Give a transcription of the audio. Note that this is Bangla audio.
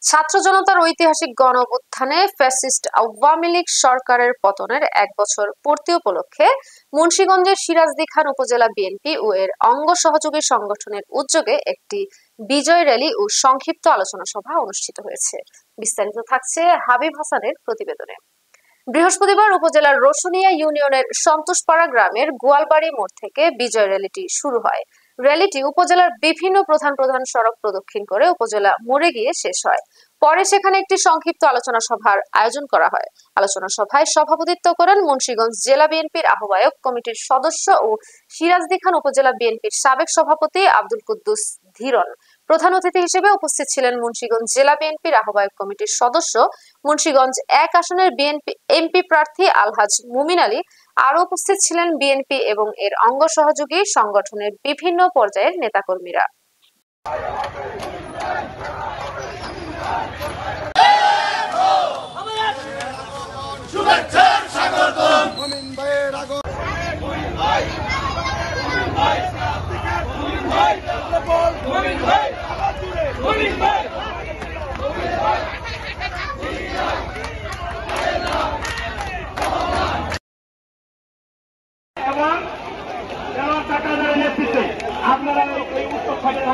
ছাত্র জনতার ঐতিহাসিক গণ অভ্যুত্থানে ফ্যাসিস্ট আওয়ামী লীগ সরকারের পতনের ১ বছর পূর্তি উপলক্ষে মুন্সিগঞ্জের সিরাজদি খান উপজেলা বিএনপি ও এর অঙ্গ সহযোগী সংগঠনের উদ্যোগে একটি বিজয় র্যালি ও সংক্ষিপ্ত আলোচনা সভা অনুষ্ঠিত হয়েছে। বিস্তারিত থাকছে হাবিব হাসানের প্রতিবেদনে। বৃহস্পতিবার উপজেলার রসুনিয়া ইউনিয়নের সন্তোষপাড়া গ্রামের গোয়ালবাড়ি মোড় থেকে বিজয় র্যালিটি শুরু হয়। র্যালিটি উপজেলার বিভিন্ন প্রধান প্রধান সড়ক প্রদক্ষিণ করে উপজেলা মোড়ে গিয়ে শেষ হয়। পরে সেখানে একটি সংক্ষিপ্ত আলোচনা সভার আয়োজন করা হয়। আলোচনা সভায় সভাপতিত্ব করেন মুন্সিগঞ্জ জেলা বিএনপির আহ্বায়ক কমিটির সদস্য ও সিরাজদি খান উপজেলা বিএনপির সাবেক সভাপতি আব্দুল কুদ্দুস ধীরন। প্রধান অতিথি হিসেবে উপস্থিত ছিলেন মুন্সিগঞ্জ জেলা বিএনপির আহ্বায়ক কমিটির সদস্য, মুন্সিগঞ্জ ১ আসনের বিএনপি এমপি প্রার্থী আলহাজ মুমিন আলী। আরো উপস্থিত ছিলেন বিএনপি এবং এর অঙ্গ সহযোগী সংগঠনের বিভিন্ন পর্যায়ের নেতাকর্মীরা। আপনারা এই উৎসব থাকেন